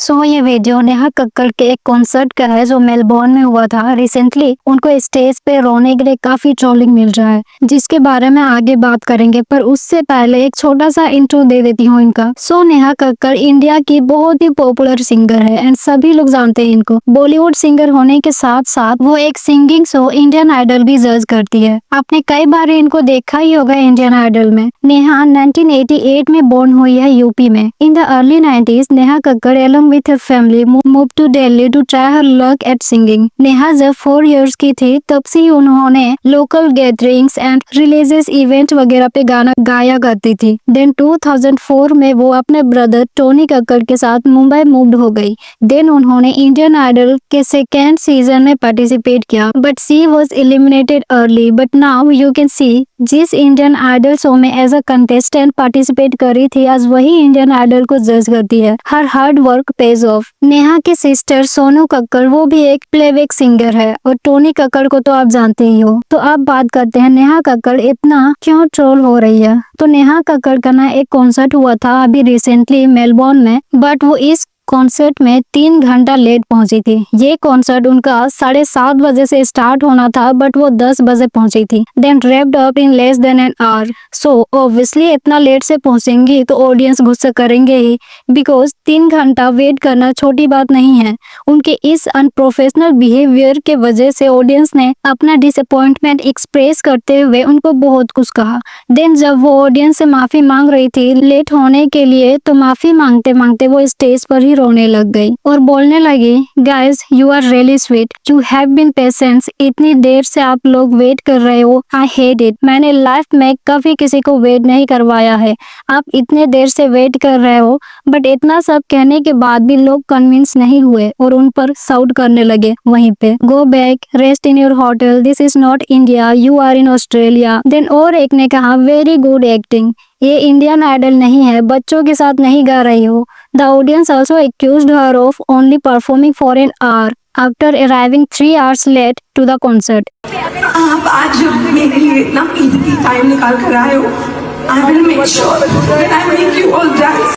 सो ये वीडियो नेहा कक्कड़ के एक कॉन्सर्ट का है जो मेलबोर्न में हुआ था रिसेंटली। उनको स्टेज पे रोने के लिए काफी ट्रोलिंग मिल रहा है, जिसके बारे में आगे बात करेंगे। पर उससे पहले एक छोटा सा इंट्रो दे देती हूँ इनका। सो नेहा कक्कड़ इंडिया की बहुत ही पॉपुलर सिंगर है एंड सभी लोग जानते हैं इनको। बॉलीवुड सिंगर होने के साथ साथ वो एक सिंगिंग शो इंडियन आइडल भी जज करती है। आपने कई बार इनको देखा ही होगा इंडियन आइडल में। नेहा 1988 में बोर्न हुई है यूपी में। In the early 90s Neha Kakkar with her family moved to Delhi to try her luck at singing. Neha जब 4 years की थी तब से ही उन्होंने local gatherings and religious event वगैरह पे गाना गाया करती थी। देन 2004 में वो अपने ब्रदर टोनी कक्कड़ के साथ मुंबई मूव्ड हो गई। देन उन्होंने इंडियन आइडल के सेकेंड सीजन में पार्टिसिपेट किया but she was eliminated early. But now you can see जिस इंडियन आइडल शो में एज अ कंटेस्टेंट पार्टिसिपेट करी थी आज वही इंडियन आइडल को जज करती है। Her hard work pays off. Neha की सिस्टर सोनू कक्कड़ वो भी एक प्लेबैक सिंगर है और टोनी कक्कड़ को तो आप जानते ही हो। तो अब बात करते हैं नेहा कक्कड़ इतना क्यों ट्रोल हो रही है। तो नेहा कक्कड़ का ना एक कॉन्सर्ट हुआ था अभी रिसेंटली मेलबोर्न में, बट वो इस कॉन्सर्ट में 3 घंटा लेट पहुंची थी। ये कॉन्सर्ट उनका 7:30 बजे से स्टार्ट होना था बट वो 10 बजे पहुंची थी। Then wrapped up in less than an hour. So obviously इतना लेट से पहुंचेंगी तो ऑडियंस गुस्सा करेंगे ही, बिकॉज 3 घंटा वेट करना छोटी बात नहीं है। उनके इस अनप्रोफेशनल बिहेवियर के वजह से ऑडियंस ने अपना डिसअपॉइंटमेंट एक्सप्रेस करते हुए उनको बहुत कुछ कहा। देन जब वो ऑडियंस से माफी मांग रही थी लेट होने के लिए तो माफी मांगते मांगते वो स्टेज पर ही रोने लग गई और बोलने लगी, guys you are really sweet, you have been patience. इतनी देर से आप लोग वेट कर रहे हो, आई हेट इट। मैंने लाइफ में कभी किसी को वेट नहीं करवाया है। आप इतने देर से वेट कर रहे हो। बट इतना सब कहने के बाद भी लोग कन्विंस नहीं हुए और उन पर शाउट करने लगे वहीं पे, go back, rest in your hotel, this is not India, you are in Australia. Then और एक ने कहा, वेरी गुड एक्टिंग, ये इंडियन आइडल नहीं है, बच्चों के साथ नहीं गा रही हो। The audience also accused her of only performing for an hour after arriving 3 hours late to the concert. आप आज मेरे लिए इतना कीमती टाइम निकाल कर आए हो। I will make sure that I make you all dance.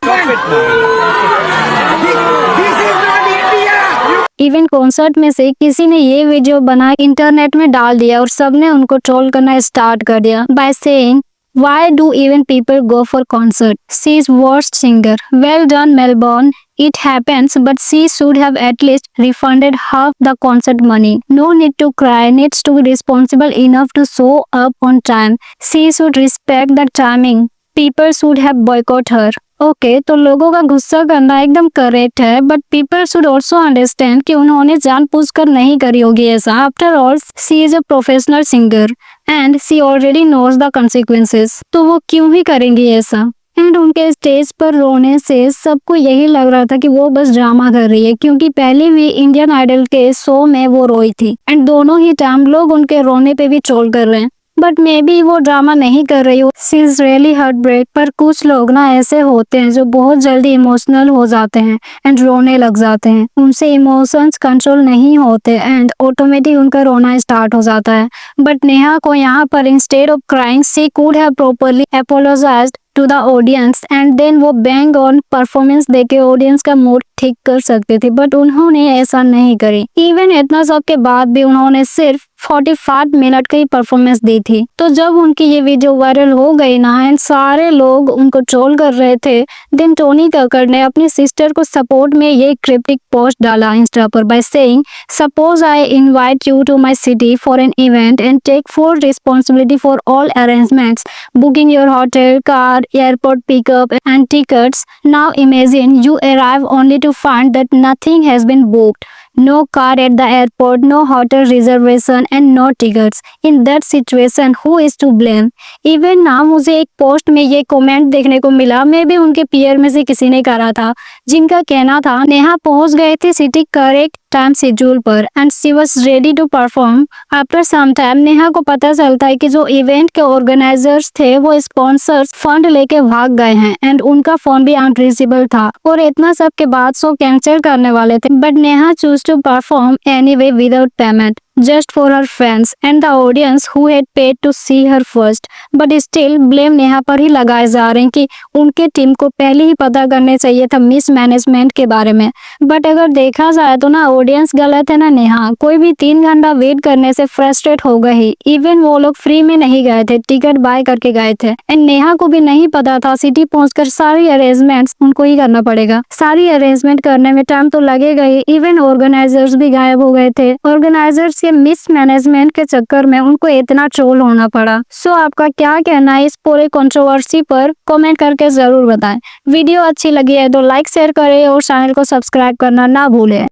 Even concert में से किसी ने ये वीडियो बना इंटरनेट में डाल दिया और सबने उनको ट्रोल करना स्टार्ट कर दिया by saying, why do even people go for concert? She is worst singer. Well done Melbourne. It happens, but she should have at least refunded half the concert money. No need to cry, needs to be responsible enough to show up on time. She should respect the timing. People should have boycott her. Okay तो लोगों का गुस्सा करना एकदम correct है, but people should also understand कि उन्होंने जानबूझकर नहीं करी होगी ऐसा। After all she is a professional singer and she already knows the consequences. तो वो क्यों ही करेंगी ऐसा। एंड उनके स्टेज पर रोने से सबको यही लग रहा था कि वो बस ड्रामा कर रही है, क्योंकि पहले भी इंडियन आइडल के शो में वो रोई थी एंड दोनों ही टाइम लोग उनके रोने पे भी ट्रोल कर रहे हैं। बट मे बी वो ड्रामा नहीं कर रही हो, she is really heart break. पर कुछ लोग ना ऐसे होते हैं जो बहुत जल्दी इमोशनल हो जाते हैं एंड रोने लग जाते हैं। उनसे इमोशंस कंट्रोल नहीं होते एंड ऑटोमेटिक उनका रोना स्टार्ट हो जाता है। बट नेहा को यहाँ पर instead of crying she could have properly apologised to the audience and then वो बैंग ऑन परफॉर्मेंस देके ऑडियंस का मूड ठीक कर सकते थे, बट उन्होंने ऐसा नहीं करी। इवन इतना सब के बाद भी उन्होंने सिर्फ 45 मिनट की परफॉर्मेंस दी थी। तो जब उनकी ये वीडियो वायरल हो गई ना एंड सारे लोग उनको ट्रोल कर रहे थे, देन टोनी कक्कड़ ने अपनी सिस्टर को सपोर्ट में ये क्रिप्टिक पोस्ट डाला इंस्टा पर by saying, suppose I invite you to my city for an event and take full responsibility for all arrangements, booking your hotel, car, airport pickup and tickets. Now imagine you arrive only to find that nothing has been booked. No car at the airport, no hotel reservation and no tickets. In that situation, who is to blame? Even now मुझे एक post में ये comment देखने को मिला, मे भी उनके peer में से किसी ने करा था, जिनका कहना था नेहा पहुंच गए थे सिटी करेक्ट टाइम शेड्यूल पर and she was ready to perform. After some time Neha को पता चलता है कि जो इवेंट के ऑर्गेनाइजर्स थे वो स्पॉन्सर्स फंड लेके भाग गए हैं एंड उनका फोन भी अनरीचेबल था और इतना सब के बाद शो कैंसिल करने वाले थे, but Neha choose to perform anyway without payment. just for her fans and the audience who had paid to see her first. But still blame Neha पर ही लगाए जा रहे हैं कि उनके टीम को पहले ही पता करने चाहिए था मिस मैनेजमेंट के बारे में। बट अगर देखा जाए तो ना ऑडियंस गलत है ना नेहा, कोई भी 3 घंटा वेट करने से फ्रस्ट्रेट हो गई। इवन वो लोग फ्री में नहीं गए थे, टिकट बाय करके गए थे। एंड नेहा को भी नहीं पता था सिटी पहुंचकर सारी अरेंजमेंट्स उनको ही करना पड़ेगा। सारी अरेंजमेंट करने में टाइम तो लगेगा ही। इवन ऑर्गेनाइजर्स भी गायब हो गए थे। ऑर्गेनाइजर्स के मिस मैनेजमेंट के चक्कर में उनको इतना ट्रोल होना पड़ा। सो आपका क्या कहना है इस पूरे कंट्रोवर्सी पर, कमेंट करके जरूर बताएं। वीडियो अच्छी लगी है तो लाइक शेयर करें और चैनल को सब्सक्राइब करना ना भूलें।